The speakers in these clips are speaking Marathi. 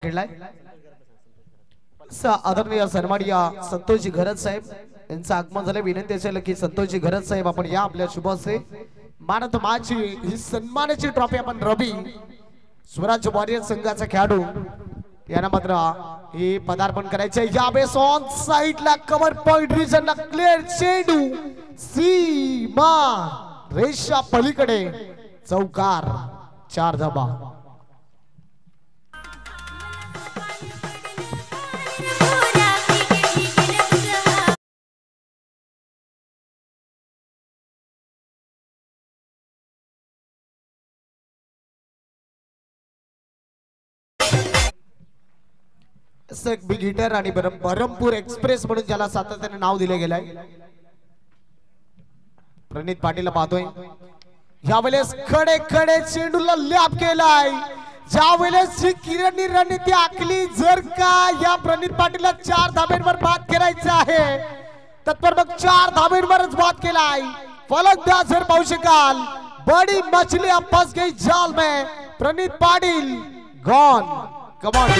खेळलाय आदरणीय सन्माननीय संतोषजी घरत साहेब यांचं आगमन झालं। विनंती असेल की संतोषजी घरत साहेब आपण या आपल्या शुभ हस्ते मानत माझी ही सन्मानाची ट्रॉफी आपण रवी स्वराज्य वॉरियर संघाचा खेळाडू यांना मात्र हे पदार्पण करायचे। यावेळेस ऑन साइडला कव्हर पॉइंट रिजनला क्लिअर चेंडू सीमा रेषा पलीकडे चौकार 4 धाबा। बिग हिटर आणि बरमपूर एक्सप्रेस म्हणून ज्याला सातत्याने नाव दिले गेलंय प्रणित पाटीलला पाहतोय। यावेळेस खडे खडे चेंडूला लॅप केलाय। ज्यावेळेस जी किरणनी रणनीती आखली जर का या प्रणित पाटीलला 4 धाब्यांवर बाद करायचं आहे तत्पर मग 4 धाब्यांवरच बाद केलाय। फलंदाज जर पाहू शकाल बड़ी मछली अब फंस गई जाल में प्रणित पाटील गॉन। कम ऑन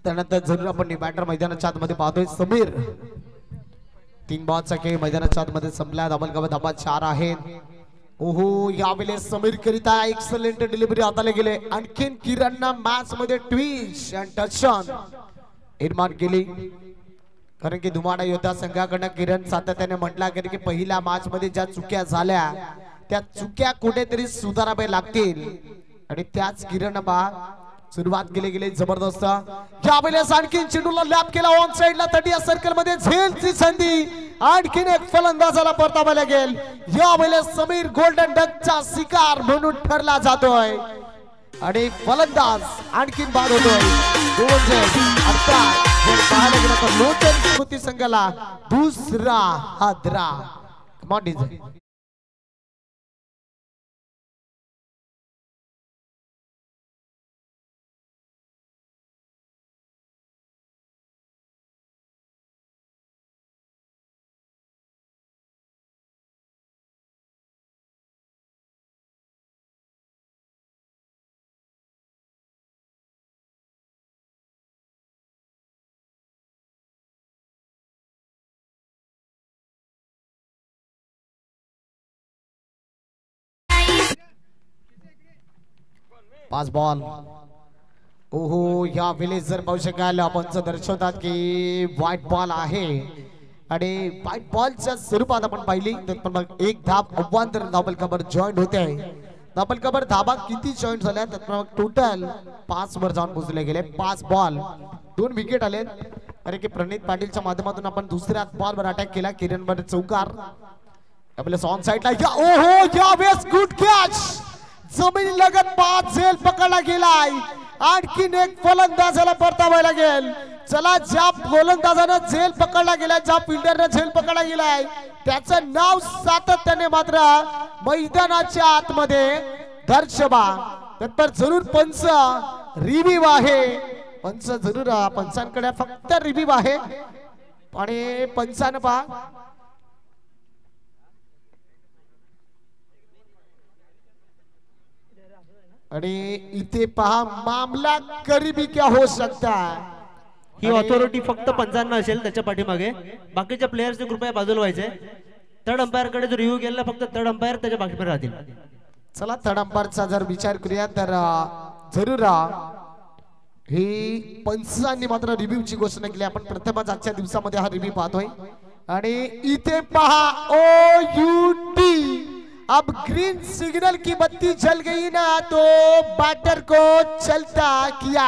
त्यानंतर जरूर आपण बॅटर मैदानाच्या आतमध्ये पाहतोय समीर 3 बॉलचा खेळ मैदानाच्या आतमध्ये संपला। धाबा 4 आहेत। ओहो यावेळेस समीर करिता एक्सलेंट डिलिव्हरी हाताला गेले। आणखीन किरणना मॅच मध्ये ट्विच अँड टचडाउन निर्माण केली कारण की धुमाडा योद्धा संघाकडून किरण सातत्याने म्हटला की पहिल्या मॅच मध्ये ज्या चुक्या झाल्या त्या चुक्या कुठेतरी सुधारावे लागतील आणि त्याच किरण बा सुरुवात केली गेली जबरदस्त। यावेळेस आणखीन चेंडूला लॅप केला ऑन साइडला तटीय सर्कल मध्ये झेलची संधी आणखीन एक फलंदाजाला परतावा लागेल। यावेळेस समीर गोल्डन डकचा शिकार म्हणून ठरला जातोय आणि फलंदाज आणखीन बाद होतोय। पाहायला गेलं तर लोटन स्मृती संघाला दुसरा हादरा। Come on DJ 5 ball. ओहो यावेळेस जर पाहू शकाल आपण दर्शवतात की व्हाईट बॉल आहे आणि व्हाईट बॉलच्या स्वरूपात आपण पाहिली तर मग एक धाब अव्वांतर डबल कव्हर जॉईंट होते। डबल कव्हर धाबा किती जॉईंट झाल्या तर मग टोटल 5 वर जाऊन पोहोचले गेले। 5 बॉल 2 विकेट आले अरे की प्रणित पाटीलच्या माध्यमातून आपण दुसऱ्या बॉल वर अटॅक केला। किरण वर चौकार आपल्या ऑन साइडला। ओहो यावेळेस गुड कॅच जमिनी लगत 5 झेल पकडला गेलाय। आणखीन एक फलंदाजाला परतावा लागेल। चला ज्या फलंदाजानं झेल पकडला गेला ज्या फिल्डरने झेल पकडला गेलाय त्याचं नाव सातत्याने मात्र मैदानाच्या आतमध्ये दर्शवा तर जरूर पंच रिव्ह्यू आहे। पंच जरूर पंचांकडे फक्त रिव्ह्यू आहे आणि पंचानं पहा आणि इथे पहा मामला करीबी क्या हो सकता ही ऑथॉरिटी फक्त पंचांना असेल त्याच्या पाठीमागे बाकीच्या प्लेयर्सने कृपया बाजूला व्हायचे। थर्ड अंपायर कडे जो रिव्ह्यू केला फक्त थर्ड अंपायर त्याच्या पाठीमागे राहतील। चला थर्ड अंपायरचा जर विचार करूया तर जरूर ही पंचांनी मात्र रिव्ह्यूची घोषणा केली। आपण प्रथमच आजच्या दिवसामध्ये हा रिव्ह्यू पाहतोय आणि इथे पहा ओ यू टी अब ग्रीन सिग्नल की बत्ती जल गई ना तो बैटर को चलता किया।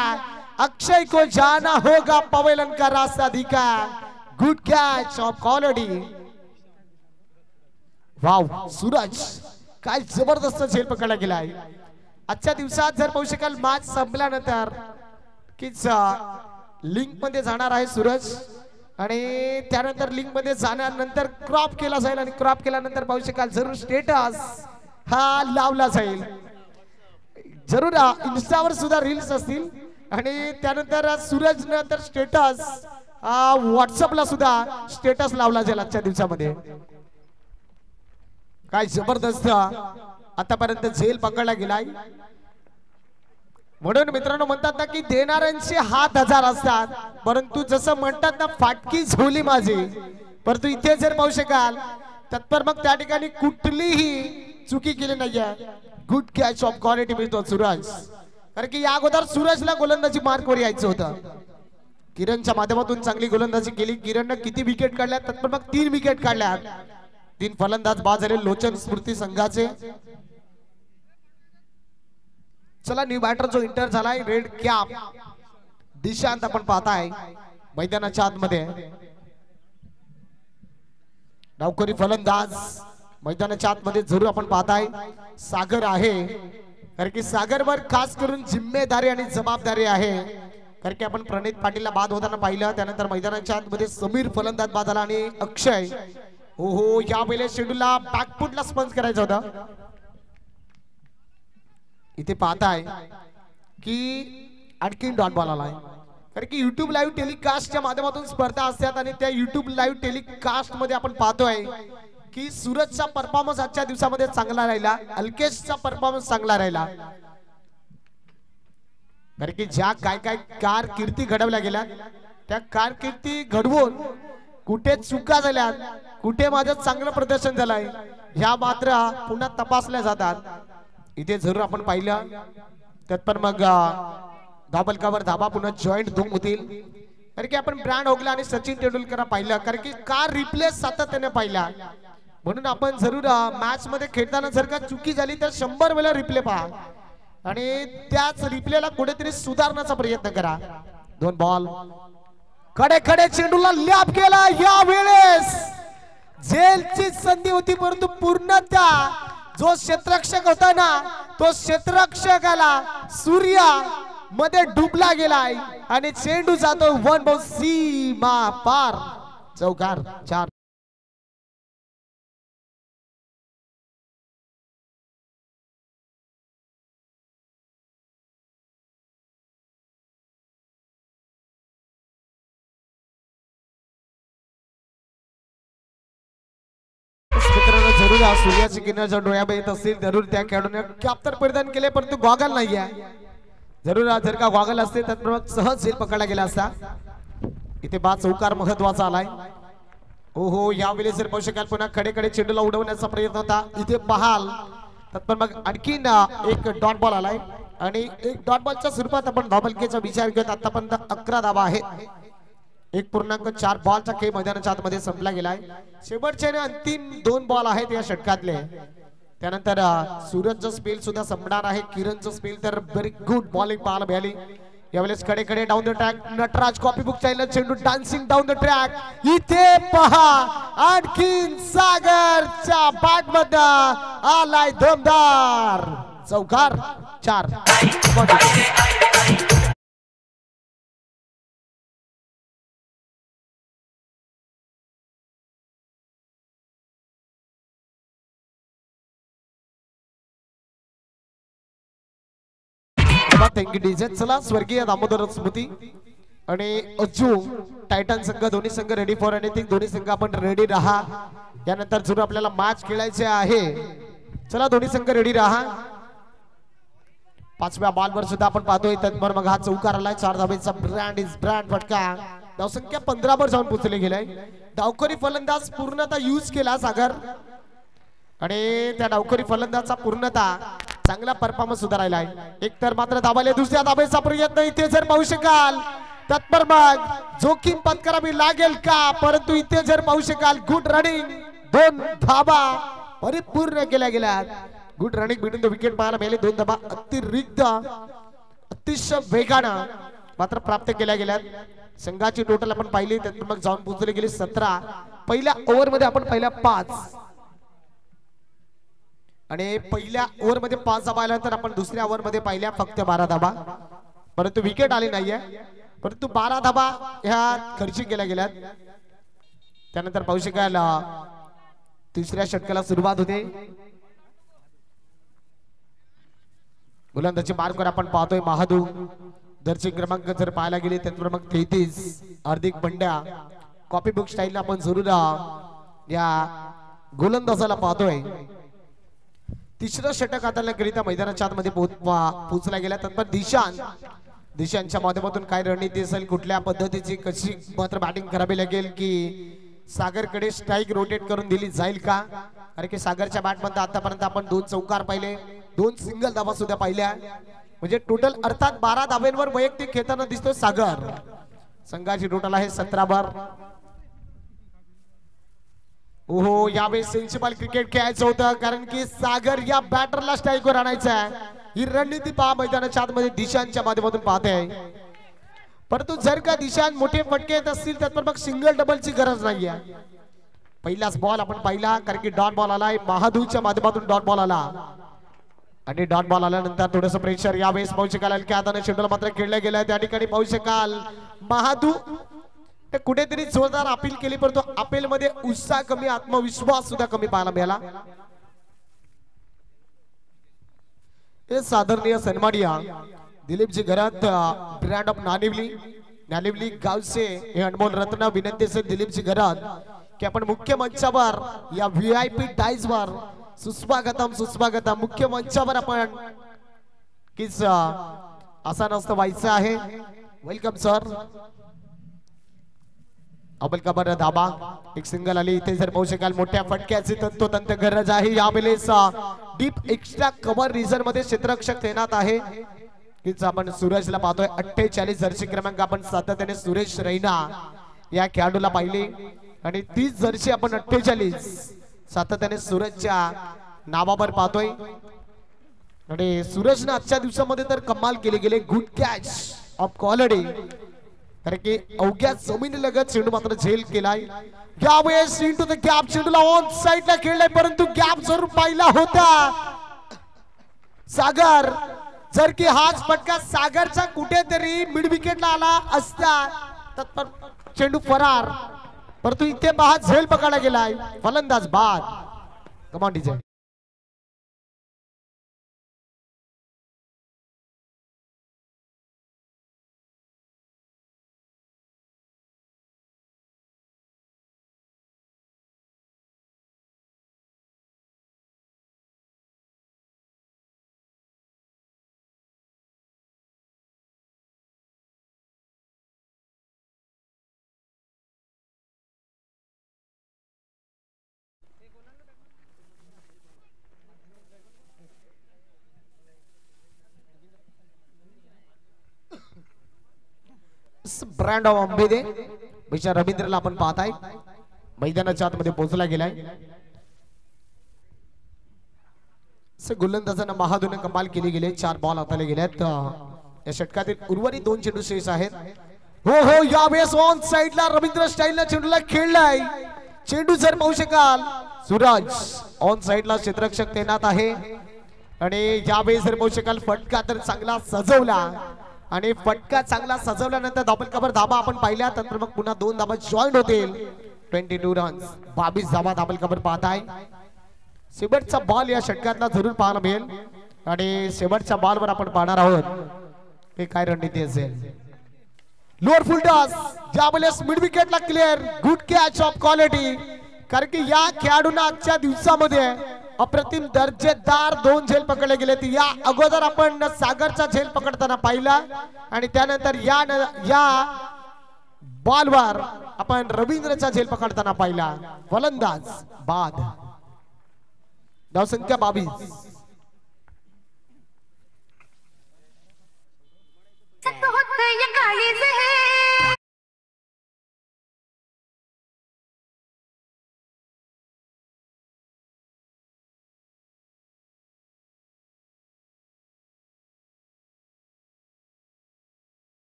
अक्षय को जाना होगा पवेलन का रास्ता दिखा। Good catch of quality. Wow Suraj काय जबरदस्त झेल पकडला गेलाय. आजच्या दिवसात जर पाहू शकाल मॅच संपल्यानंतर कीच लिंक मध्ये जाणार आहे सूरज आणि त्यानंतर लिंक मध्ये जाण्यानंतर क्रॉप केला जाईल आणि क्रॉप केल्यानंतर पाहू शकाल जरूर स्टेटस हा लावला जाईल. जरूर इन्स्टावर सुद्धा रील्स असतील आणि त्यानंतर सूरज नंतर स्टेटस व्हॉट्सअपला सुद्धा स्टेटस लावला जाईल आजच्या दिवसामध्ये. काय जबरदस्त आतापर्यंत झेल पकडला गेलाय. म्हणून मित्रांनो म्हणतात ना की देणाऱ्यांचे हात हजार असतात परंतु जसं म्हणतात ना फाटकी झोली माझी. परंतु इथे जर पाहू शकाल तत्पर मग त्या ठिकाणी कुठलीही चुकी केली नाहीये. गुड कॅच ऑफ क्वालिटी मिळतो सूरज. कारण की या अगोदर सूरजला गोलंदाजी मार्कवर यायचं होतं. किरणच्या माध्यमातून चांगली गोलंदाजी केली. किरणने किती विकेट काढल्या तत्पर मग 3 विकेट काढल्या. 3 फलंदाज बाद झाले लोचन स्मृती संघाचे. चला न्यू बॅटर जो इंटर झालाय रेड कॅप दिशांत आपण पाहताय मैदानाच्या आतमध्ये. डावखोरी फलंदाज मैदानाच्या आतमध्ये जरूर आपण पाहताय सागर आहे. कारण की सागरवर खास करून जिम्मेदारी आणि जबाबदारी आहे. कारण की आपण प्रणित पाटीलला बाद होताना पाहिलं. त्यानंतर मैदानाच्या आतमध्ये समीर फलंदाज बाद झाला आणि अक्षय ओहो या पहिले शेड्यूलला बॅकफुटला स्पंज करायचं होतं. इथे पाहताय की आणखीन डॉट बॉल आलाय. कारण की युट्यूब लाईव्ह टेलिकास्टच्या माध्यमातून स्पर्धा असतात आणि त्या युट्यूब लाईव्ह टेलिकास्ट मध्ये आपण पाहतोय की सूरजचा परफॉर्मन्स आजच्या दिवसामध्ये चांगला राहिला. अल्केशचा परफॉर्मन्स चांगला राहिला. कारण की ज्या काय काय कारकिर्दी घडवल्या गेल्या त्या कारकिर्दी घडवून कुठे चुका झाल्या कुठे माझं चांगलं प्रदर्शन झालंय ह्या मात्र पुन्हा तपासल्या जातात. इथे जरूर आपण पाहिलं तत्पर मग धाबलकावर धाबा पुन्हा जॉईंट धूम होतील. कारण की आपण ब्रँड ओगला आणि सचिन तेंडुलकर पाहिलं. कारण की कार रिप्लेस सातत्याने पाहिला. म्हणून आपण जरूर मॅच मध्ये खेळताना जर का चुकी झाली तर 100 वेळा रिप्ले पहा आणि त्याच रिप्लेला कुठेतरी सुधारण्याचा प्रयत्न करा. 2 बॉल कडे कडे चेंडूला लॅप केला. या वेळेस झेलची संधी होती परंतु पूर्णतः जो क्षेत्ररक्षक होता ना तो क्षेत्ररक्षकाला सूर्या मध्ये डुबला गेलाय आणि चेंडू जातो 1 बॉल सीमा पार. चौकार 4. जरूर सूर्याची किनारच्या डोळ्यामध्ये येत असतील जरूर त्या खेळाडूने कॅप्टर परिधान केले परंतु गॉगल नाहीये. जरूर जर का गॉगल असते तर सहज झेल पकडला गेला असता. इथे बाद चौकार महत्वाचा आलाय. ओहो यावेळी जर पाहू शकाल पुन्हा कडे कडे चेंडूला उडवण्याचा प्रयत्न होता. इथे पाहाल तर मग आणखीन एक डॉट बॉल आलाय आणि एक डॉट बॉलच्या स्वरूपात आपण धाबलकेचा विचार घेत आतापर्यंत 11 धावा आहेत. 1.4 बॉलचा खेळ मैदानाच्या आतमध्ये संपला गेलाय. शेवटचे अंतिम 2 बॉल आहेत या षटकातले. त्यानंतर सूरजचा स्पेल सुद्धा संपणार आहे. किरणचं स्पेल तर व्हेरी गुड बॉलिंग पाहायला मिळाली. यावेळेस कडे कडे down the track Nataraj copy book चालला चेंडू डान्सिंग डाऊन द ट्रॅक. इथे पहा आणखीन सागरच्या बॅट मध्ये आलाय दमदार चौकार 4. Thank you DJ. चला स्वर्गीय दामोदर स्मृती आणि अज्जू टायटन संघ दोन्ही संघ रेडी फॉर एनिथिंग. दोन्ही संघ आपण रेडी राहा. यानंतर जरूर आपल्याला मॅच खेळायचे आहे. चला दोन्ही संघ रेडी राहा. 5व्या बॉलवर सुद्धा आपण पाहतोय तत्पर मग हा चौकार आलाय. 4 धावेचा ब्रँड फटका. धावसंख्या 15 वर जाऊन पोहोचले गेलाय. डावखोरी फलंदाज पूर्णतः यूज केला सागर आणि त्या डावखोरी फलंदाजचा पूर्णतः चांगला परफॉर्मन्स सुधारायलाय. एक तर मात्र धाबाले दुसऱ्या धाबेचा प्रयत्न इथे जर पाहू शकाल तत्पर मग जोखीम पत्करावी लागेल का परंतु इथे जर पाहू शकाल गुड रनिंग 2 धाबा परिपूर्ण केल्या गेल्या. गुड रनिंग मिळून विकेट पाहायला मिळाले. 2 धाबा अतिरिक्त अतिशय वेगानं मात्र प्राप्त केल्या गेल्या. संघाची टोटल आपण पाहिली त्यात मग जाऊन पोहोचले गेले 17. पहिल्या ओव्हर मध्ये आपण पहिल्या 5 आणि पहिल्या ओव्हर मध्ये 5 धाबा आल्या तर आपण दुसऱ्या ओव्हर मध्ये पाहिल्या फक्त 12 धाबा, परंतु विकेट आली नाहीये. परंतु 12 धाबा ह्या खर्ची केल्या गेल्यात. त्यानंतर पाहू शकाल तिसऱ्या षटकाला सुरुवात होते. गोलंदाजी मार्कवर आपण पाहतोय महादू. दर्शक क्रमांक जर पाहायला गेले तर मग 33 Hardik Pandya. Copy book style आपण जरूर या गोलंदाजाला पाहतोय. तिसरं षटक हाताळण्याकरिता मैदानाच्या आतमध्ये पोहोचला गेला. तर दिशांच्या माध्यमातून काय रणनीती असेल, कुठल्या पद्धतीची कशी मात्र बॅटिंग करावी लागेल की सागरकडे स्ट्राईक रोटेट करून दिली जाईल का? कारण की सागरच्या बॅटमध्ये आतापर्यंत आपण 2 चौकार पाहिले, 2 सिंगल धाबा सुद्धा पाहिल्या. म्हणजे टोटल अर्थात 12 धाब्यांवर वैयक्तिक खेळताना दिसतो सागर. संघाची टोटल आहे 17 बार. ओहो, यावेळी सेन्सिबल क्रिकेट खेळायचं होतं कारण की सागर या बॅटरला स्ट्राईकवर आणायचा आहे. ही रणनीती पहा मैदानाच्या आतमध्ये दिशांच्या माध्यमातून पाहते. परंतु जर का दिशांत मोठे फटके येत असतील तर मग सिंगल डबलची गरज नाहीये. पहिलाच बॉल आपण पाहिला कारण की डॉट बॉल आलाय. महादूच्या माध्यमातून डॉट बॉल आला आणि डॉट बॉल आल्यानंतर थोडंसं प्रेशर यावेळेस पाहू शकाल की हाताने शेड्यूल मात्र खेळलं गेलं. त्या ठिकाणी पाहू शकाल महादू कुठेतरी जोरदार अपील केली, परंतु अपील मध्ये उत्साह कमी, आत्मविश्वास सुद्धा कमी पाहायला मिळाला. हे साधारणीय सन्मानिया दिलीपजी घरात ब्रँड ऑफ नानिवली गावचे हे अनमोल रत्न. विनंती असेल दिलीपजी घरात की आपण मुख्य मंचावर या VIP टाईज वर सुस्वागतम मुख्य मंचावर आपण किस असा नसतं व्हायचं आहे. Welcome sir. अबल कबर धाबा एक सिंगल आली. इथे जर पाहू शकाल मोठ्या फटक्याची तंतोतंत गरज आहे. यावेळेस डीप एक्स्ट्रा कव्हर रिझन मध्ये क्षेत्ररक्षक तैनात आहे. कीच आपण सूरजला पाहतोय 48 जर्सी क्रमांक आपण सातत्याने सुरेश रैना या खेळाडूला पाहिली आणि 30 जर्सी आपण 48 सातत्याने सूरजच्या नावावर पाहतोय. आणि सूरजने आजच्या दिवसामध्ये तर कमाल केली गेले. गुड कॅच ऑफ क्वालिटी कारण की अवघ्या जमिनीलगत चेंडू मात्र झेल केलाय. यावेळेस इंटू द गॅप चेंडूला ऑन साइडला खेळलाय, परंतु गॅप जरूर पाहिला होता सागर. जर की हाच फटका सागरचा कुठेतरी मिड विकेटला आला असता तर चेंडू फरार, परंतु इथे पहा झेल पकडला गेलाय. फलंदाज बाद. कमांड डिझाईन ब्रँड ऑफ आंबेदे बिचार रवींद्रला आपण पाहताय मैदानाच्या आतमध्ये पोहोचला गेलाय. गोलंदाजांना महादूने कमाल केली गेले. 4 बॉल हाताले गेलेत. या षटकातील उर्वरित 2 चेंडू शेष आहेत. हो यावेळेस ऑन साइडला रवींद्र स्टाईलला चेंडूला खेळलाय. चेंडू जर पाहू शकाल सूरज ऑन साइडला क्षेत्ररक्षक तैनात आहे आणि यावेळेस जर पाहू शकाल फटका तर चांगला सजवला आणि फटका चांगला सजवल्यानंतर डबल कव्हर धाबा आपण पाहिल्या तर मग पुन्हा 2 धाबा जॉईन होतील. 22 रन्स 22 धाबा डबल कव्हर पाहताय. शेवटचा बॉल या षटकातला जरूर पाहायला मिळेल आणि शेवटच्या बॉलवर आपण पाहणार आहोत हे काय रणनीती असेल. लोअर फुल टॉस यावेळेस मिड विकेटला clear. Good catch of quality कारण की या खेळाडूंना आजच्या दिवसामध्ये अप्रतिम दर्जेदार 2 झेल पकडले गेले. या अगोदर आपण सागरचा झेल पकडताना पाहिला आणि त्यानंतर या बॉलवर आपण रवींद्रचा झेल पकडताना पाहिला. फलंदाज बाद. धावसंख्या 22.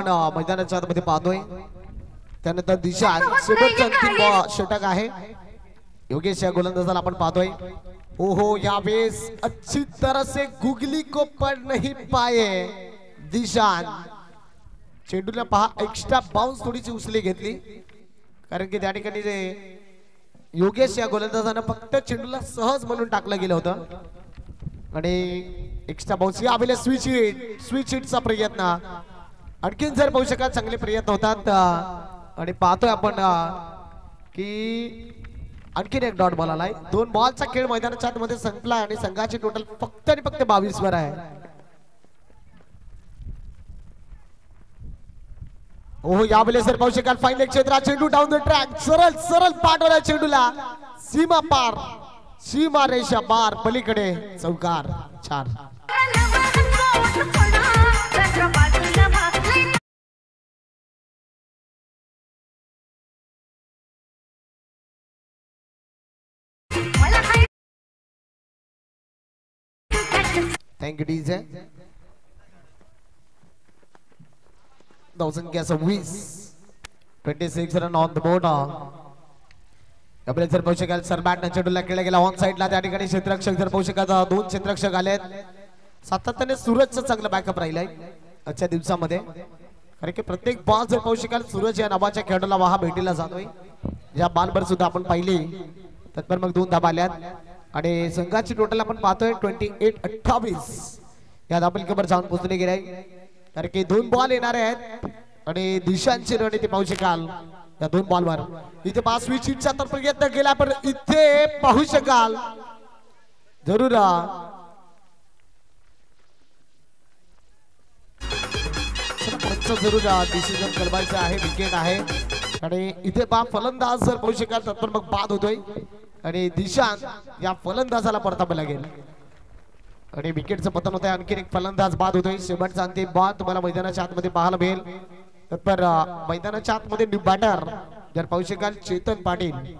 आपण मैदानाच्या आतमध्ये पाहतोय. त्यानंतर दिशा शेवटचा अंतिम षटक आहे. योगेश या गोलंदाजाला आपण पाहतोय. ओहो यावेळेस अच्छी तरह से गुगली को पढ़ नहीं पाए दिशान. चेंडूला पहा एक्स्ट्रा बाउन्स थोडीशी उचली घेतली कारण की त्या ठिकाणी जे योगेश या गोलंदाजानं फक्त चेंडूला सहज म्हणून टाकलं गेलं होतं आणि एक्स्ट्रा बाउन्स यावेळेला स्विच हिटचा प्रयत्न आणखीन जर पाहू शकाल चांगले प्रयत्न होतात आणि पाहतोय आपण की आणखीन एक डॉट बॉल आलाय. 2 बॉलचा खेळ मैदानाच्या आतमध्ये संपला आणि संघाची टोटल फक्त आणि फक्त 22 वर आहे. ओहो यावेळेस जर पाहू शकाल फाईनल क्षेत्रात चेंडू डाऊन द ट्रॅक सरळ पाठवला चेंडूला सीमा पार सीमा रेषा पार पलीकडे चौकार. छान. Thank you DJ. संख्या 26 26 रन ऑन द बोर्ड. जर पाहू शकाल सरबॅट चेंडूला खेळला गेला ऑन साइडला त्या ठिकाणी क्षेत्ररक्षक जर पाहू शकाल 2 क्षेत्ररक्षक आलेत. सातत्याने सूरजचं चांगलं बॅकअप राहिलंय आजच्या दिवसामध्ये कारण की प्रत्येक बॉल जर पाहू शकाल सूरज या नावाच्या खेळाडूला वाहा भेटीला जातोय. ज्या बॉलवर सुद्धा आपण पाहिली तर मग 2 धाबा आल्यात आणि संघाची टोटल आपण पाहतोय 28-28 या धाबलिकेवर जाऊन पोहोचले गेले कारण की 2 बॉल येणार आहेत आणि दिशांची रणनीती पाहू शकाल या 2 बॉलवर. इथे 5 स्विच हिटचा तर प्रयत्न केला पण इथे पाहू शकाल जरूर जरूर डिसिजन करवायचं आहे. विकेट आहे आणि इथे फलंदाज जर पाहू शकाल तर मग बाद होतोय आणि दिशांत या फलंदाजाला परतावं लागेल आणि विकेटचं पतन होत आहे. आणखी एक फलंदाज बाद होतोय. शेवटचा अंतिम बॉल तुम्हाला मैदानाच्या आतमध्ये पाहायला मिळेल. तर मैदानाच्या आतमध्ये न्यू बॅटर जर पाहू शकाल चेतन पाटील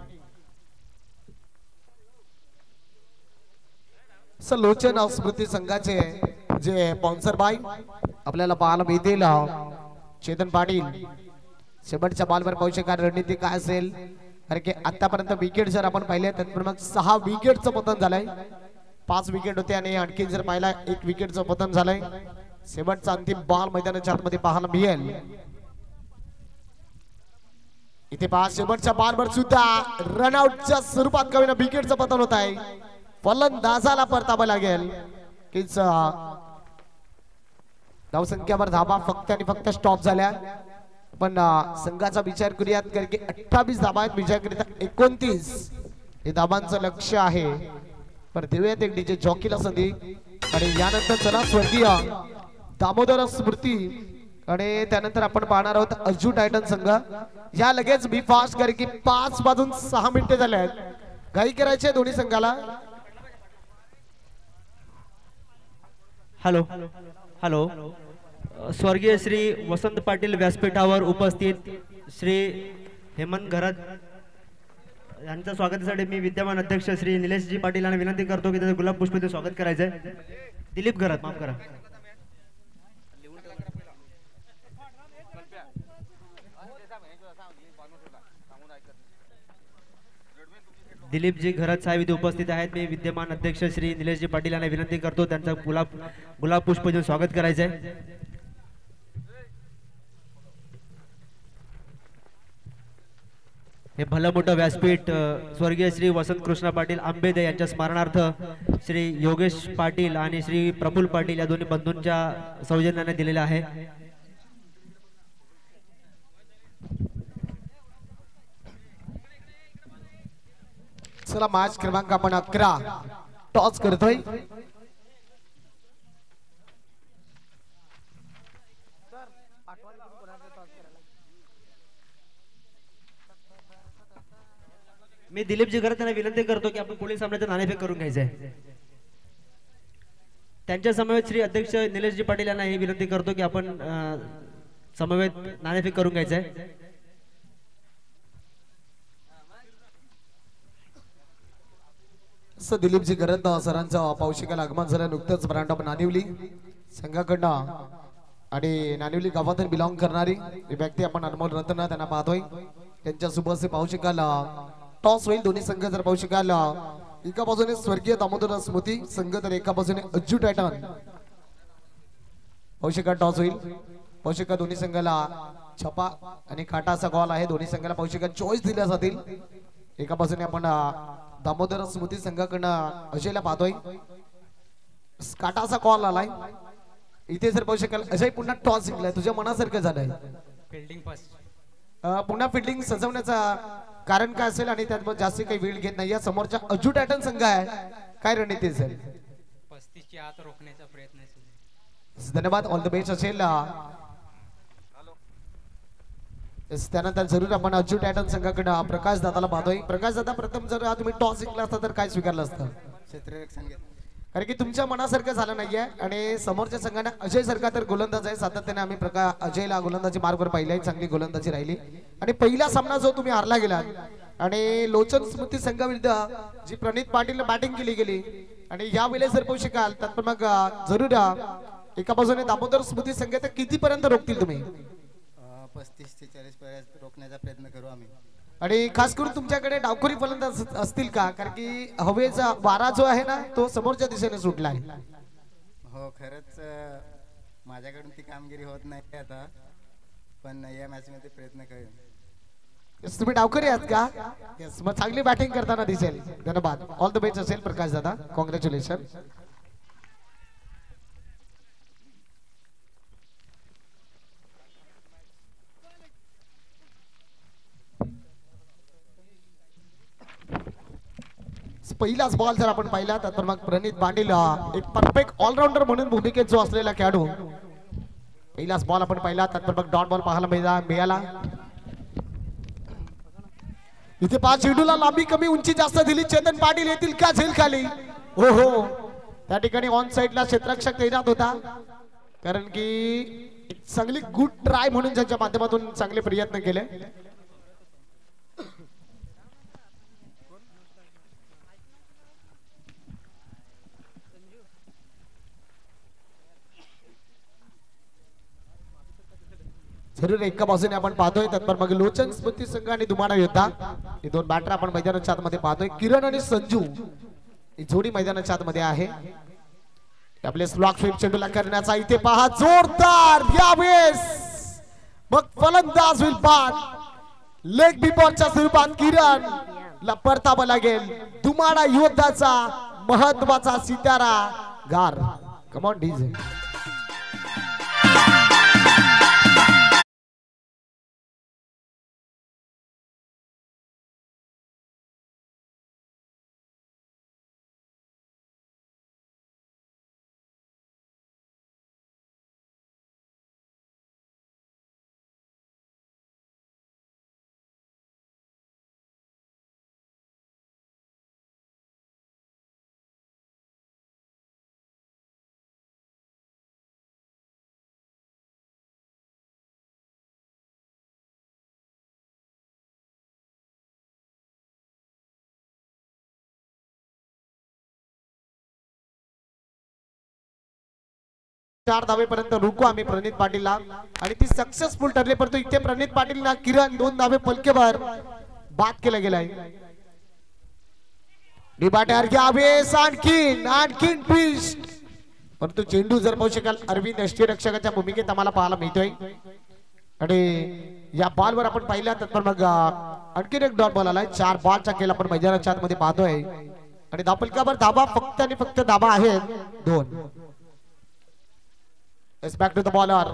लोचन स्मृती संघाचे जे स्पॉन्सर बाय आपल्याला पाहायला मिळतील चेतन पाटील. शेवटच्या बॉलवर पाहू शकाल रणनीती काय असेल कारण की आतापर्यंत विकेट जर आपण पाहिले तर मग 6 विकेटचं पतन झालंय. 5 विकेट होते आणि आणखी जर पाहिला 1 विकेटचं पतन झालंय. शेवटचा अंतिम बॉल मैदानाच्या आतमध्ये पाहायला मिळेल. इथे पहा शेवटच्या बॉलवर सुद्धा रनआउटच्या स्वरूपात कमी विकेटचं पतन होत आहे. फलंदाजाला परतावं लागेल की धावसंख्यावर धाबा फक्त आणि फक्त स्टॉप झाल्या पण संघाचा विचार करूयात कारण की 28 धाबा आहेत विजयाकरिता 29 हे धाबांचं लक्ष आहे. पण देऊयात एक डीजे जॉकीला संधी आणि यानंतर चला स्वर्गीय दामोदर स्मृती आणि त्यानंतर आपण पाहणार आहोत अर्जू टायटन संघ. या लगेच बी फास्ट कारण की 5 वाजून 6 मिनिटे झाले आहेत. घाई करायचे दोन्ही संघाला. Hello hello. स्वर्गीय श्री वसंत पाटील व्यासपीठावर उपस्थित श्री हेमंत घरत यांच्या स्वागतासाठी मी विद्यमान अध्यक्ष श्री निलेशजी पाटील यांना विनंती करतो की त्याचं गुलाब पुष्प स्वागत करायचंय. दिलीप घरत माफ करा. दिलीपजी घरत साहेब इथे उपस्थित आहेत. मी विद्यमान अध्यक्ष श्री निलेशजी पाटील यांना विनंती करतो त्यांचा गुलाब पुष्प देऊन स्वागत करायचंय. हे भलं मोठं व्यासपीठ स्वर्गीय श्री वसंत कृष्ण पाटील आंबेदे यांच्या स्मरणार्थ श्री योगेश पाटील आणि श्री प्रफुल्ल पाटील या दोन्ही बंधूंच्या सौजन्याने दिलेलं आहे. चला मॅच क्रमांक आपण 11 टॉस करतोय. मी दिलीपजी घरत त्यांना विनंती करतो की आपण पुढील सामन्याचं नाणेफेक करून घ्यायचंय. त्यांच्या समवेत श्री अध्यक्ष निलेशजी पाटील यांना ही विनंती करतो की आपण समवेत नाणेफेक करून घ्यायचंय. दिलीपजी घरत सरांचं पावशिकाला आगमन झालं नुकतंच ब्रँड ऑफ नानिवली संघाकडनं आणि नानिवली गावातून बिलॉंग करणारी व्यक्ती आपण अनमोल रत्न त्यांना पाहतोय. त्यांच्या सोबत पाहू शकाल टॉस होईल. दोन्ही संघ जर पाहू शकाल एका बाजूने स्वर्गीय दामोदर स्मृती संघ तर एका बाजूने अज्जू टायटन. पाहू शकाल टॉस होईल. पाहू शकाल दोन्ही संघाला छपा आणि काटा असा गॉल आहे. दोन्ही संघाला पाहू शकाल चॉईस दिल्या जातील. एका बाजूने आपण दामोदर स्मृती संघाकडनं अजयला पाहतोय. काटा असा कॉल आलाय. इथे जर पाहू शकाल अजय पुन्हा टॉस जिंकलाय. तुझ्या मनासारखं झालंय. फिल्डिंग फर्स्ट पुन्हा फिल्डिंग सजवण्याचा कारण काय असेल आणि त्यात जास्त काही वेळ घेत नाही. या समोरच्या अज्जू टायटन संघ आहे. काय रणनीती असेल? 35 ची आत रोखण्याचा प्रयत्न असेल. धन्यवाद. ऑल द बेस्ट असेल. त्यानंतर जरूर आपण अज्जू टायटन संघाकडे प्रकाश दादाला पाहतोय. प्रकाश दादा प्रथम जर तुम्ही टॉस जिंकला असता तर काय स्वीकारलं असतं? क्षेत्ररक्षक संगीत कारण की तुमच्या मनासारखं झालं नाहीये आणि समोरच्या संघाने अजय सारखा तर गोलंदाज आहे. सातत्याने आम्ही अजयला गोलंदाजी मार्गवर पाहिली. चांगली गोलंदाजी राहिली आणि पहिला सामना जो तुम्ही हारला गेला आणि लोचन स्मृती संघाविरुद्ध जी प्रणित पाटील बॅटिंग केली गेली आणि यावेळेस जर पाहू शकाल तर मग जरूर एका बाजूने दामोदर स्मृती संघ तर कितीपर्यंत रोखतील तुम्ही? 35 ते 40 पर्यंत रोखण्याचा प्रयत्न करू आम्ही. आणि खास करून तुमच्याकडे डावखुरी फलंदाज असतील का? कारण की हवेचा वारा जो आहे ना तो समोरच्या दिशेने सुटला आहे. हो खरंच माझ्याकडून ती कामगिरी होत नाही आता, पण या मॅच मध्ये प्रयत्न करेन. Yes, तुम्ही डावखुरी आहात का? येस, मग चांगली बॅटिंग करताना दिसेल. धन्यवाद. ऑल द बेस्ट असेल प्रकाश दादा. कॉंग्रॅच्युलेशन. पहिलाच बॉल जर आपण पाहिला तर मग प्रणित पाटील एक परफेक्ट ऑलराऊंडर म्हणून भूमिकेत जो असलेला खेळाडू. पहिलाच बॉल आपण पाहिला तर मग डॉट बॉल पाहायला मिळाला. इथे 5 चेंडूला लांबी कमी उंची जास्त दिली. चेतन पाटील येतील का झेल खाली? हो हो, त्या ठिकाणी ऑन साइडला क्षेत्ररक्षक तैनात होता. कारण की चांगली गुड ट्राय म्हणून ज्याच्या माध्यमातून चांगले प्रयत्न केले. जरूर एका बाजूने आपण पाहतोय तर मग लोचन स्मृती संघ आणि दुमाणा योद्धा हे दोन बॅटर आपण मैदानाच्या आतमध्ये पाहतोय. किरण आणि संजू ही जोडी मैदानाच्या आतमध्ये आहे. आपले स्लॉक स्वीप चेंडूला करण्याचा इथे पहा जोरदार यावेळेस मग फलंदाज होईल बाद. लेग बिपॉटच्या स्वरूपात किरण ला परतावा लागेल. दुमाणा योद्धाचा महत्वाचा सितारा गार. Come on DJ. चार धावेपर्यंत रोखू आम्ही प्रणित पाटीलला आणि ती सक्सेसफुल ठरली. परंतु इथे प्रणित पाटीलला किरण 2 धावे पलकेवर बाद केला गेलाय. आणखीन ट्विस्ट. परंतु चेंडू जर पाहू शकाल अरविंद यष्टीरक्षकाच्या भूमिकेत आम्हाला पाहायला मिळतोय आणि या बॉलवर आपण पाहिला तर मग आणखीन एक डॉट बॉल आलाय. 4 बॉलचा खेळ आपण मैदानाच्या आतमध्ये पाहतोय आणि धापलकावर धाबा फक्त आणि फक्त धाबा आहेत 2. Back to the bowler.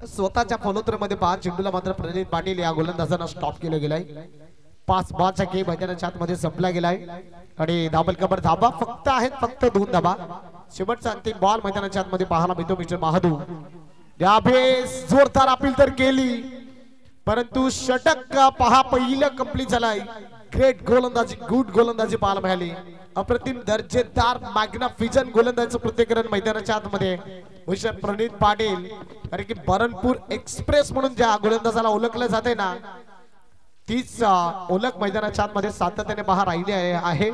स्वतःच्या फॉलोथ्रो मध्ये 5 चेंडूला मात्र प्रणित पाटील या गोलंदाजांना स्टॉप केलं गेलाय. 5 बॉलचा खेळ मैदानाच्या आतमध्ये संपला गेलाय आणि धाबलकावर धाबा फक्त आहेत फक्त 2 धाबा. शेवटचा अंतिम बॉल मैदानाच्या आतमध्ये पाहायला मिळतो मिस्टर महादू. यावेळेस जोरदार अपील तर केली परंतु षटक पहा पहिलं कंप्लीट झालाय. ग्रेट गोलंदाजी, गुड गोलंदाजी पाहायला मिळाली. अप्रतिम दर्जेदार मॅग्निफिजन गोलंदाजीचं प्रत्येकरण मैदानाच्या आतमध्ये मिस्टर प्रणित पाटील. कारण की बरणपूर एक्सप्रेस म्हणून ज्या गोलंदाजाला ओळखलं जाते ना तीच ओळख मैदानाच्या आतमध्ये सातत्याने पहा राहिली आहे.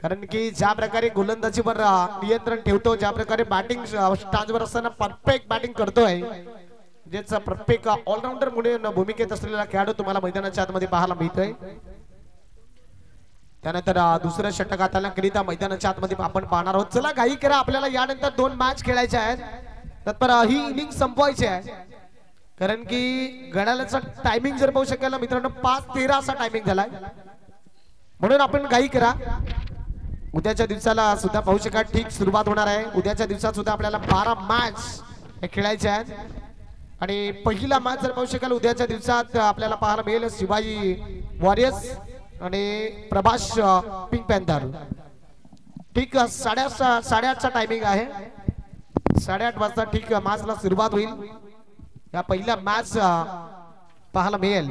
कारण की ज्या प्रकारे गोलंदाजीवर नियंत्रण ठेवतो, ज्या प्रकारे बॅटिंग स्टार्टवर असताना परफेक्ट बॅटिंग करतोय, ज्याचा प्रत्येक ऑलराऊंडर म्हणून भूमिकेत असलेला खेळाडू तुम्हाला मैदानाच्या आतमध्ये पाहायला मिळतोय. त्यानंतर दुसऱ्या षटकाला करिता मैदानाच्या आतमध्ये आपण पाहणार आहोत. चला घाई करा, आपल्याला यानंतर 2 मॅच खेळायच्या आहेत. तत्पर ही इनिंग संपवायची आहे, कारण की घड्याळाचा टायमिंग जर पाहू शकाल मित्रांनो 5:13 असा टायमिंग झालाय, म्हणून आपण घाई करा. उद्याच्या दिवसाला सुद्धा पाहू शकाल ठीक सुरुवात होणार आहे. उद्याच्या दिवसात सुद्धा आपल्याला 12 मॅच खेळायच्या आहेत. आणि पहिला मॅच जर पाहू शकाल उद्याच्या दिवसात आपल्याला पाहायला मिळेल शिवाजी वॉरियर्स आणि प्रभास पिंक पॅन्थर. ठीक 8:30चा टायमिंग आहे. 8:30 वाजता ठीक मॅचला सुरुवात होईल. या पहिल्या मॅच पाहायला मिळेल.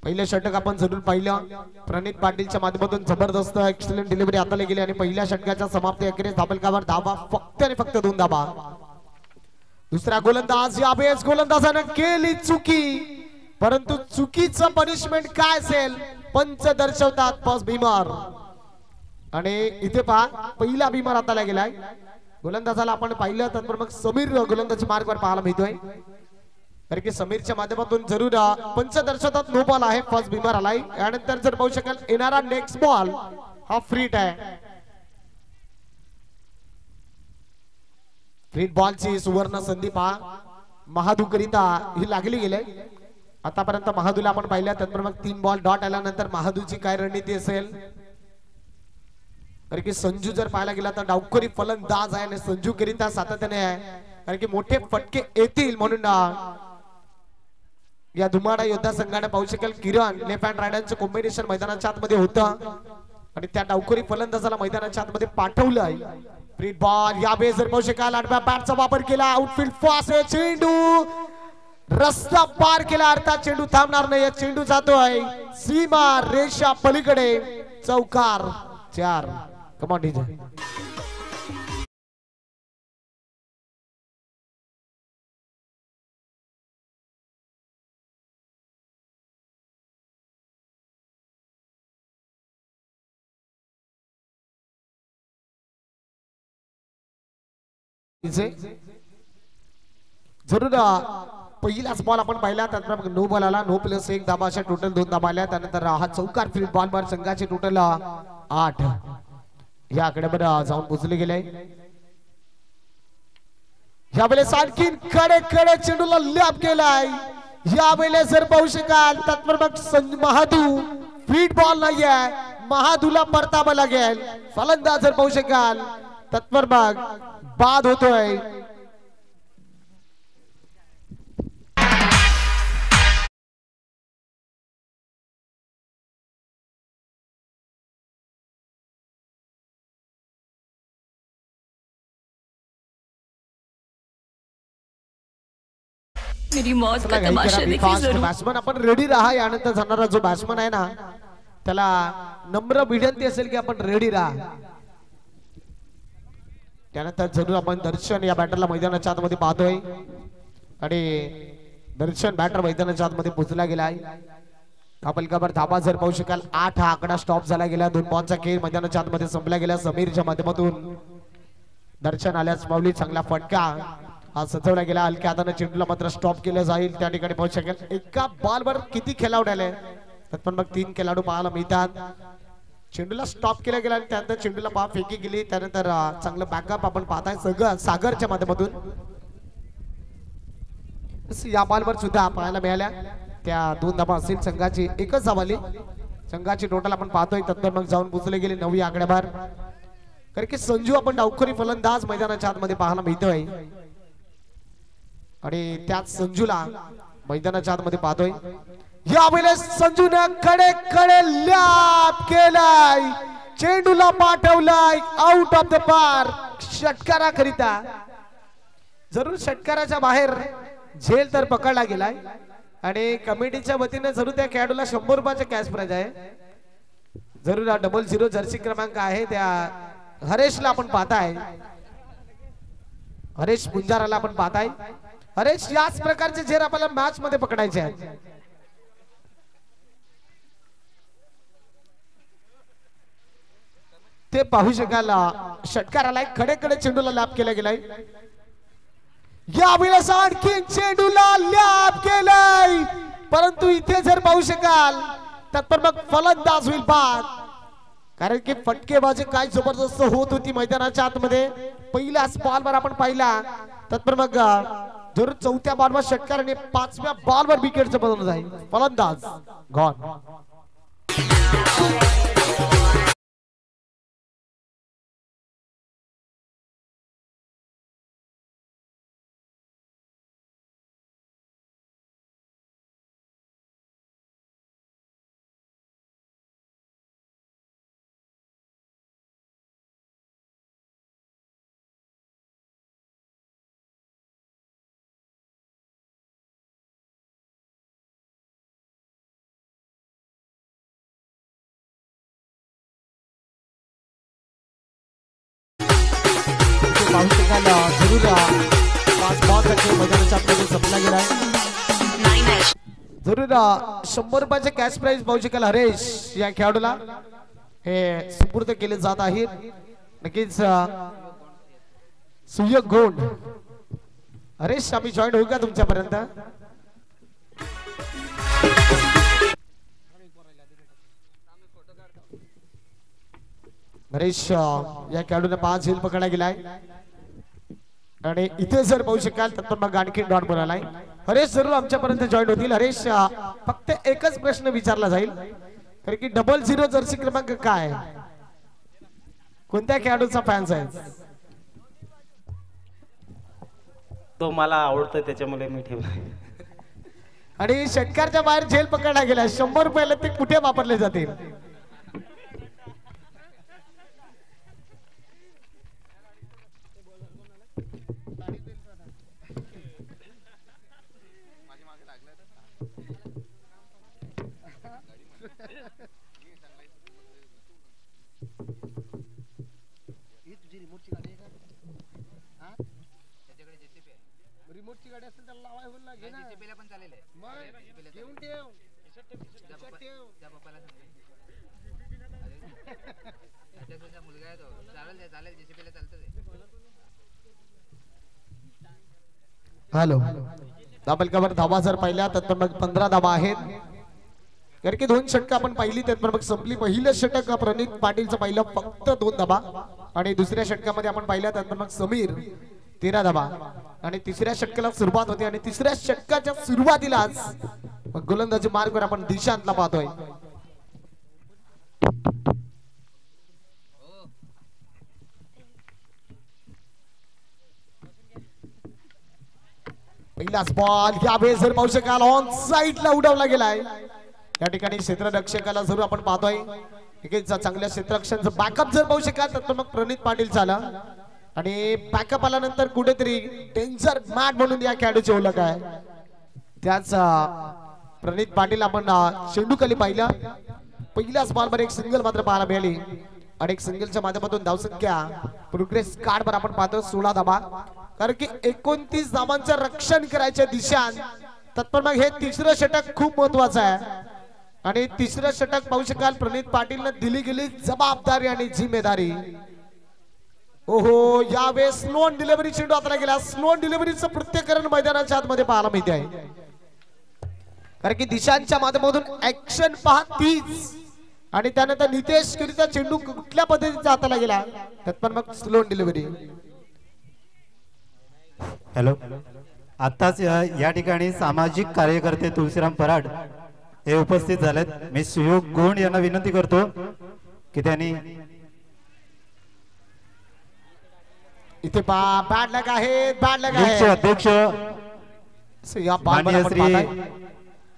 पहिलं षटक आपण जरूर पाहिलं. प्रणित पाटीलच्या माध्यमातून जबरदस्त एक्सलेंट डिलिव्हरी हाताला गेली आणि पहिल्या षटकाच्या समाप्ती अखेरीस धाबलकावर धाबा फक्त आणि फक्त 2 धाबा. दुसरा गोलंदाज यावेळेस गोलंदाजानं केली चुकी, परंतु चुकीचं पनिशमेंट काय असेल पंच दर्शवतात. फर्स्ट बीमर आणि इथे पहा पहिला बीमर हाताला गेलाय. गोलंदाजाला आपण पाहिलं तर मग समीर गोलंदाजी मार्गवर पाहायला मिळतोय, कारण की समीरच्या माध्यमातून जरूर पंच दर्शवतात नो बॉल आहे. फर्स्ट बीमर आलाय. यानंतर जर पाहू शकाल येणारा नेक्स्ट बॉल हा फ्रीट आहे. फ्रीट बॉलची सुवर्ण संधी पहा महादू करिता ही लागली गेले. आतापर्यंत महादूला आपण पाहिल्या त्यानंतर मग 3 बॉल डॉट आल्यानंतर महादूची काय रणनीती असेल, कारण की संजू जर पाहायला गेला तर डावखोरी फलंदाज आहे आणि संजू करिता सातत्याने आहे, कारण की मोठे फटके येतील म्हणून या धुमाडा योद्धा संघाने पाहू शकेल किरण लेफ्ट हँड रायडरचं कॉम्बिनेशन मैदानाच्या आतमध्ये होतं आणि त्या डावखोरी फलंदाजाला मैदानाच्या आतमध्ये पाठवलंय. फ्रीट बॉल यावेळेस जर पाहू शकाल आडव्या बॅटचा वापर केला. आउटफील्ड फास्ट आहे. चेंडू रस्ता पार केला, अर्थात चेंडू थांबणार नाही. चेंडू जातोय सीमा रेषा पलीकडे. चौकार 4. Come on DJ. जरूर पहिलाच बॉल आपण पाहिला, त्यानंतर नो बॉल आला. नो प्लस 1 धाबा अशा टोटल 2 धाबा आल्या. त्यानंतर हा चौकार फील्ड बॉल संघाचे टोटल 8 या आकड्यावर जाऊन पोहोचले गेले. यावेळेस आणखीन कडे चेंडूला लॅप केलाय. यावेळेस जर पाहू शकाल तत्पर महादू फील्ड बॉल नाहीये, महादूला परतावा लागेल. फलंदाज जर पाहू शकाल तत्पर बाद होतोय. मेरी मौत का तमाशा देखिए जरूर. बॅट्समन आपण रेडी राहा. यानंतर जाणारा जो बॅट्समन आहे ना त्याला नम्र विनंती असेल की आपण रेडी राहा. त्यानंतर जरूर आपण दर्शन या बॅटरला मैदानाच्या आतमध्ये पाहतोय आणि दर्शन बॅटर मैदानाच्या आतमध्ये पोहोचला गेलाय. कापलकावर धाबा जर पाहू शकाल 8 हा आकडा स्टॉप झाला गेला. 2 बॉलचा खेळ मैदानाच्या आतमध्ये संपला गेला. समीरच्या माध्यमातून दर्शन आल्यास माऊली चांगला फटका हा सजवला गेला. हलक्या हाताने चेंडूला मात्र स्टॉप केलं जाईल. त्या ठिकाणी पाहू शकेल एका बॉलवर किती खेळाडू आले पण मग 3 खेळाडू पाहायला मिळतात. चेंडूला स्टॉप केला गेला आणि त्यानंतर चेंडूला पहा फेकी गेली. त्यानंतर चांगलं बॅकअप आपण पाहताय सगळं सागरच्या माध्यमातून. या बॉलवर सुद्धा पाहायला मिळाल्या त्या 2 धाबा असतील. संघाची एकच धाव आली. संघाची टोटल आपण पाहतोय तत्पर मग जाऊन पोचले गेले 9 आकड्यावर. कारण की संजू आपण डावखोरी फलंदाज मैदानाच्या आतमध्ये पाहायला मिळतोय आणि त्याच संजूला मैदानाच्या आतमध्ये पाहतोय. यावेळेस संजूने कडे लॅप केलाय. चेंडूला पाठवलाय आउट ऑफ द पार्क. षटकारा करिता जरूर षटकाराच्या बाहेर झेल तर पकडला गेलाय आणि कमिटीच्या वतीने जरूर त्या खेळाडूला 100 रुपयाचे कॅश प्राइज आहे. जरूर 00 जर्सी क्रमांक आहे त्या हरेशला आपण पाहताय. हरेश पुंजाराला आपण पाहताय. हरेश याच प्रकारचे झेल आपल्याला मॅच मध्ये पकडायचे आहेत. इथे पाहू शकाल षटकाराला कडे चेंडूला लॅप केला गेलाय. या वेळेस आणखी चेंडूला लॅप केलाय, परंतु इथे जर पाहू शकाल तर मग फलंदाज होईल बाद. कारण की फटकेबाजी काय जबरदस्त होत होती मैदानाच्या आतमध्ये. पहिल्याच बॉलवर आपण पाहिला तर मग जरूर चौथ्या बॉलवर षटकाराने 5व्या बॉलवर विकेटचं बदल जाईल. फलंदाज गॉन. पाहू शकाल जरूर 5 बॉलचा मैदानाच्या आतमध्ये संपला गेलाय. जरूर 100 रुपयाचे कॅश प्राइज पाहू शकाल हरेश या खेळाडूला हे सुपूर्द केले जात आहेत. नक्कीच सुयोग गोंड हरेश आम्ही जॉईन होऊ का तुमच्यापर्यंत. हरेश या खेळाडूने 5 झेल पकडला गेलाय आणि इथे जर पाहू शकाल तर मग आणखी डॉट बोलायलाय. हरेश जरूर आमच्यापर्यंत जॉईन होतील. हरेश फक्त एकच प्रश्न विचारला जाईल कारण की 00 जर्सी क्रमांक काय कोणत्या खेळाडूचा फॅन्स आहे. तो मला आवडतो त्याच्यामुळे मी ठेवला. आणि षटकारच्या बाहेर झेल पकडला गेला. 100 रुपयाला ते कुठे वापरले जातील. हॅलो दाबलकावर धावा जर पाहिल्या तर मग 15 धावा आहेत. कारण की 2 षटक आपण पाहिली तर मग संपली. पहिलं षटक प्रणित पाटीलचं पाहिलं फक्त 2 धावा आणि दुसऱ्या षटकामध्ये आपण पाहिलं तर मग समीर 13 धावा आणि तिसऱ्या षटकाला सुरुवात होते आणि तिसऱ्या षटकाच्या सुरुवातीलाच गोलंदाजी मार्गवर आपण दिशांतला पाहतोय. पहिलाच बॉल यावेळेस जर पाहू शकाल ऑन साइडला उडवला गेलाय. या ठिकाणी क्षेत्ररक्षकाला जरूर आपण पाहतोय चांगल्या क्षेत्ररक्षकांचं बॅकअप जर पाहू शकाल तर मग प्रणित पाटील झाला आणि बॅकअप आल्यानंतर कुठेतरी डेंजर मॅट म्हणून या खेळाडूची ओळख आहे. त्याच प्रणित पाटील आपण चेंडू खाली पाहिला. पहिल्याच बॉलवर एक सिंगल मात्र पाहायला मिळाली आणि एक सिंगलच्या माध्यमातून धावसंख्या प्रोग्रेस कार्ड वर आपण पाहतो 16 धावा. कारण की 29 धावांचं रक्षण करायच्या दिशान तत्पर मग हे तिसरं षटक खूप महत्वाचं आहे आणि तिसरं षटक पाहू शकाल प्रणित पाटीलने दिली गेली जबाबदारी आणि जिम्मेदारी. ओहो यावेळेस स्लो डिलिव्हरी चेंडू हाताला गेला. स्लो डिलिव्हरीचं प्रत्येकरण मैदानाच्या आतमध्ये पाहायला मिळते आहे. कारण की दिशांच्या माध्यमातून ऍक्शन पहा तीच आणि त्यानंतर नितेश करिता चेंडू कुठल्या पद्धतीचा हाताला गेला तत्पर मग स्लो डिलिव्हरी. हॅलो आताच या ठिकाणी सामाजिक कार्यकर्ते तुलसीराम पराड हे उपस्थित झालेत. मी सुयोग गोंड यांना विनंती करतो की त्यांनी इथे बॅड लग आहे. बॅड लग आहे. अध्यक्ष या माननीय श्री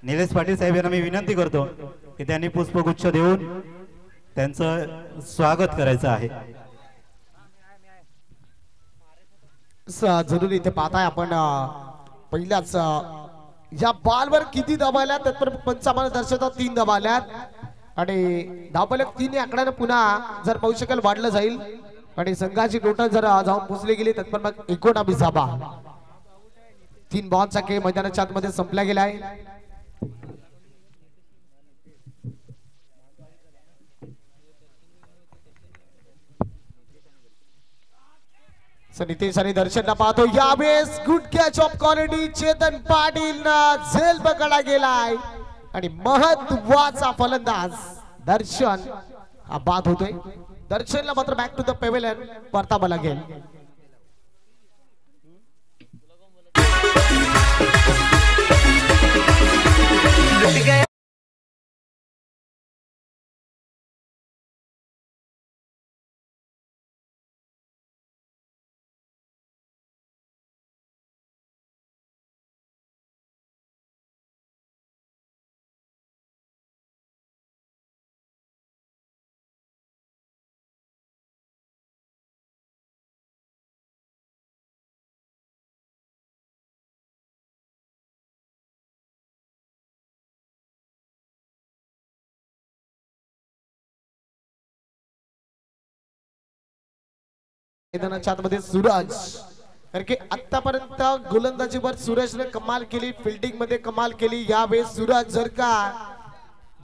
निलेश पाटील साहेब यांना मी विनंती करतो की त्यांनी पुष्पगुच्छ देऊन त्यांचं स्वागत करायचं आहे. जरूर इथे पाहताय आपण पहिल्याच या बॉलवर किती धावा आल्या तर 55 दर्शवतात 3 धावा आल्यात आणि धावफलक 3 आकड्याने पुन्हा जर पाहू शकाल वाढलं जाईल आणि संघाची टोटल जर जाऊन पोहोचली गेली तर मग 19 धावा. 3 बॉलचा खेळ मैदानाच्या आतमध्ये संपला गेलाय. नितेश आणि दर्शनला पाहतो यावेळेस good catch of quality Chetan Patil ना झेल पकडला गेलाय आणि महत्वाचा फलंदाज दर्शन हा बाद होतोय. दर्शनला मात्र बॅक टू द पेव्हिलियन परतावं लागेल. मैदानाच्या आतमध्ये सूरज, कारण की आतापर्यंत गोलंदाजीवर सूरजने कमाल केली, फिल्डिंग मध्ये कमाल केली. यावेळेस सूरज जर का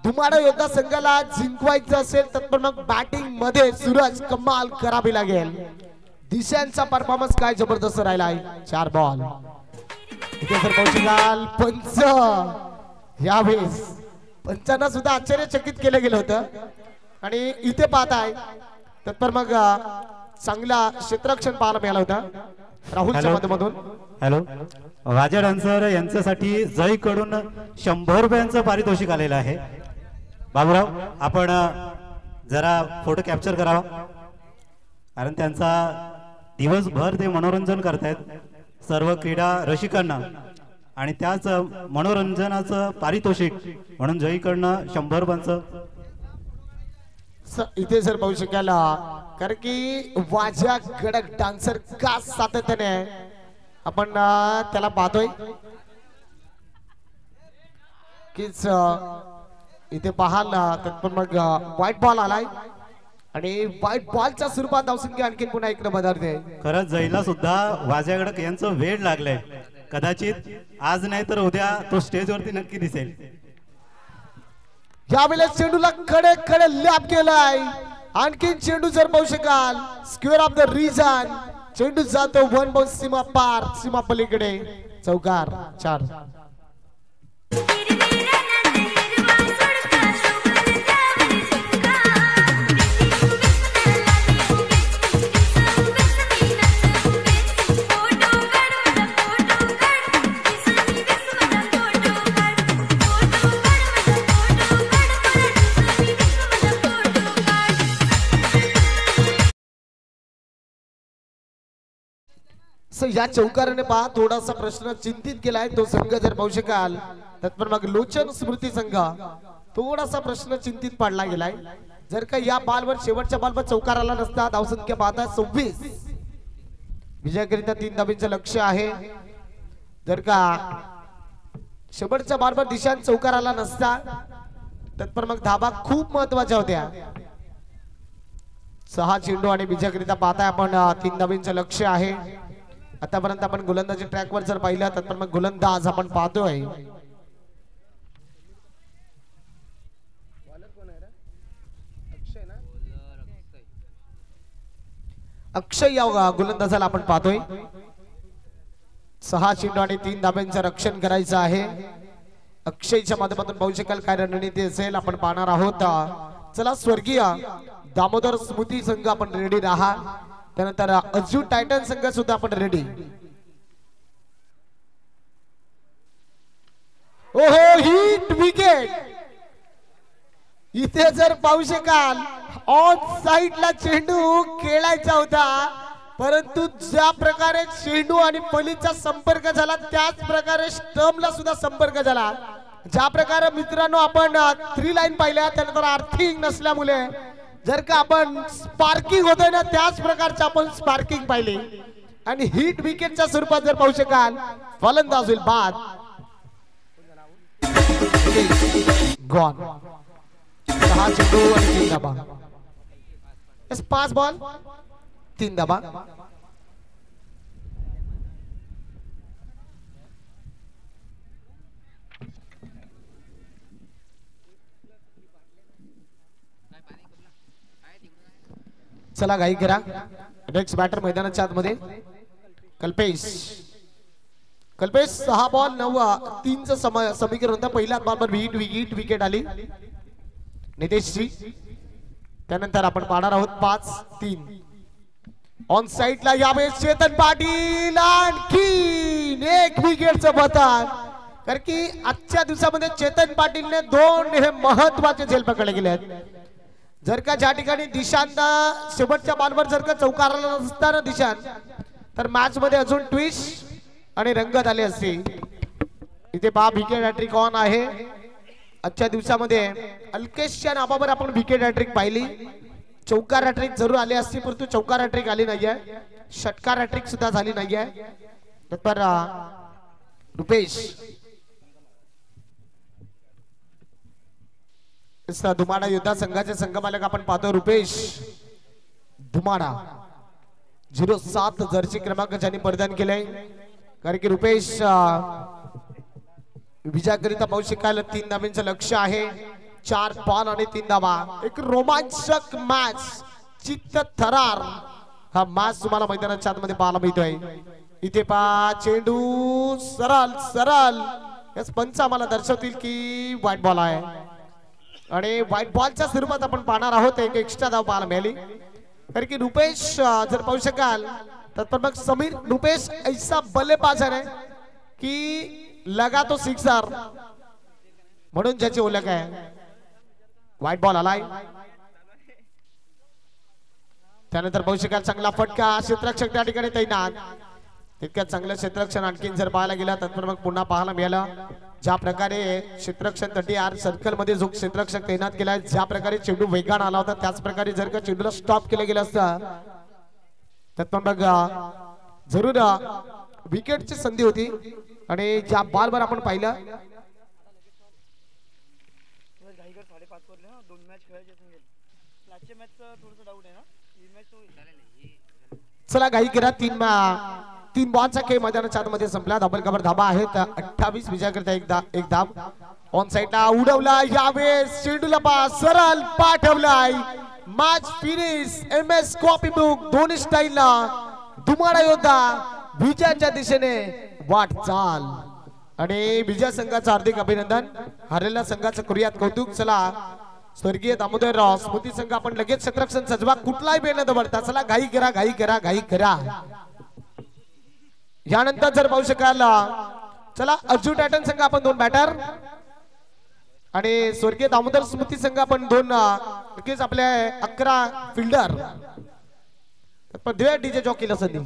धुमाडा योद्धा संघाला जिंकवायचं असेल तर पण मग बॅटिंग मध्ये सूरज कमाल करावी लागेल. दिशांचा परफॉर्मन्स काय जबरदस्त राहिलाय. 4 बॉल इथे जर कौशिकाल पंच, यावेळेस पंचांना सुद्धा आश्चर्यचकित केलं गेलं होतं आणि इथे पाहताय तर मग चांगला क्षेत्ररक्षण पाहायला मिळाला होता राहुलच्या माध्यमातून. हॅलो, राजा डान्सर यांच्यासाठी जय कडून 100 रुपयांचं पारितोषिक आलेलं आहे. बाबूराव, आपण जरा फोटो कॅप्चर करावा, कारण त्यांचा दिवसभर ते मनोरंजन करतायत सर्व क्रीडा रसिकांना, आणि त्याच मनोरंजनाचं पारितोषिक म्हणून जयकडनं 100 रुपयांचं. इथे जर पाहू शकाल, कारण की वाजा गडक डान्सर का सातत्याने आपण त्याला पाहतोय कीच इथे पाहाल तर मग व्हाईट बॉल आलाय आणि व्हाईट बॉलच्या स्वरूपात धावसंख्या आणखी पुन्हा इकडे बदलते. खरंच जयला सुद्धा वाजा गडक यांचं वेळ लागलंय. कदाचित आज नाही तर उद्या तो स्टेजवरती नक्की दिसेल. यावेळेस चेंडूला कडे कडे लॅप केलाय. आणखी चेंडू जर पाहू शकाल स्क्वेअर ऑफ द रिजन, चेंडू जातो 1 बाउंड सीमा पार, सीमा पलीकडे. चौकार 4. या चौकाराने पहा थोडासा प्रश्न चिंतित केलाय तो संघ जर पाहू शकाल तर मग लोचन स्मृती संघ थोडासा प्रश्न चिंतित पाडला गेलाय. जर का या बॉलवर शेवटच्या बॉलवर चौकार आला नसता, धावसंख्या पाहता 26, विजयाकरिता 3 धाबींचं लक्ष्य आहे. जर का शेवटच्या बॉलवर दिशांत चौकार आला नसता तर मग धाबा खूप महत्वाच्या होत्या. 6 चेंडू आणि विजयाकरिता पाहताय आपण 3 धाबींचं लक्ष्य आहे. आतापर्यंत आपण गोलंदाजी ट्रॅकवर जर पाहिलं तर मग गोलंदाज आपण पाहतोय अक्षय. या गोलंदाजाला आपण पाहतोय 6 चेंडू आणि 3 धाब्यांचं रक्षण करायचं आहे. अक्षयच्या माध्यमातून पाहू शकाल काय रणनीती असेल आपण पाहणार आहोत. चला स्वर्गीय दामोदर स्मृती संघ आपण रेडी राहा. त्यानंतर अजू टायटन संघ सुद्धा आपण रेडी. ओहो, हिट विकेट. इथे जर पाहू शकाल ऑन साइडला चेंडू खेळायचा होता, परंतु ज्या प्रकारे चेंडू आणि फलीचा संपर्क झाला त्याच प्रकारे स्टंपला सुद्धा संपर्क झाला. ज्या प्रकारे मित्रांनो आपण 3 लाईन पाहिल्या, त्यानंतर आर्थिंग नसल्यामुळे जर का आपण स्पार्किंग होतोय ना त्याच प्रकारचे आपण स्पार्किंग पाहिली आणि हिट विकेटच्या स्वरूपात जर पाहू शकाल फलंदाज होईल बाद. गॉन 6 चेंडू आणि 3 धाबा. 5 बॉल 3 धाबा. चला घाई करा. नेक्स्ट बॅटर मैदानाच्या आतमध्ये कल्पेश कल्पेश 6 बॉल 9 समीकरण होतं. पहिल्या बॉलवर विकेट आली नितेशची. त्यानंतर आपण पाहणार आहोत 5-3 ऑन साइडला यावेळेस चेतन पाटील आणखी एक विकेटचं पतन. कारण की आजच्या दिवसामध्ये चेतन पाटीलने 2 हे महत्वाचे झेल पकडले गेले आहेत. जर का ज्या ठिकाणी दिशांना शेवटच्या बॉलवर जर का चौकाराला नसताना दिशान तर मॅच मध्ये अजून ट्विस्ट आणि रंगत आले असते. इथे पहा विकेट हॅट्रिक ऑन आहे. आजच्या दिवसामध्ये अल्केशच्या नावावर आपण विकेट हॅट्रिक पाहिली. चौकार हॅट्रिक जरूर आली असती परंतु चौकार हॅट्रिक आली नाहीये. षटकार हॅट्रिक सुद्धा झाली नाहीये. नंतर रुपेश धुमाडा योद्धा संघाचे संघमालक आपण पाहतो. रुपेश धुमाडा 07 जर्सी क्रमांक ज्यांनी परिधान केलाय. कारण की रुपेश विजयाकरिता पाहू शकाल 3 धावांचं लक्ष आहे. 4 बॉल आणि 3 धावा. एक रोमांचक मॅच चित्त थरार हा मॅच तुम्हाला मैदानाच्या आतमध्ये पाहायला मिळतोय. इथे पहा चेंडू सरळ याच पंच आम्हाला दर्शवतील की व्हाईट बॉल आहे आणि व्हाईट बॉलच्या स्वरूपात आपण पाहणार आहोत. एक एक्स्ट्रा धाव पाहायला मिळाली. कारण की रुपेश जर पाहू शकाल तर मग समीर रुपेश ऐसा बल्लेबाज आहे की लगा तो सिक्सर म्हणून ज्याची ओळख आहे. व्हाईट बॉल आलाय. त्यानंतर पाहू शकाल चांगला फटका. क्षेत्ररक्षक त्या ठिकाणी तैनात. तितक्या चांगलं क्षेत्ररक्षण आणखीन जर पाहायला गेला तर मग पुन्हा पाहायला मिळालं. ज्या प्रकारे क्षेत्ररक्षण 30 सर्कल मध्ये जो क्षेत्ररक्षक तैनात केलाय ज्या प्रकारे चेंडू वेगाने आला होता त्याच प्रकारे जर का चेंडूला स्टॉप केलं गेलं असतं तर पण मग जरूर विकेटची संधी होती. आणि ज्या बॉलवर आपण पाहिलं चला घाई करा. 3 बॉलचा खेळ मैदानाच्या आतमध्ये संपला. डबल कव्हर धाबा आहेत 28 विजयाकरिता एक धाब. ऑन साइडला उडवला यावेळेस चेंडूला सरळ पाठवलाय. Match finish. MS copy book दोन्ही स्टाईलला धुमाडा योद्धा विजयाच्या दिशेने वाटचाल. आणि विजय संघाचं हार्दिक अभिनंदन. हरलेल्या संघाचं करूयात कौतुक. चला स्वर्गीय दामोदर स्मृती संघ आपण लगेच क्षेत्ररक्षण सजवा. कुठलाही बेन दबडता. चला घाई करा. यानंतर जर पाहू शकाल चला अर्जुन टॅटन संघ आपण 2 बॅटर आणि स्वर्गीय दामोदर स्मृती संघ आपण 2 आपल्या 11 फिल्डर. पण डीजे जॉकीला संधी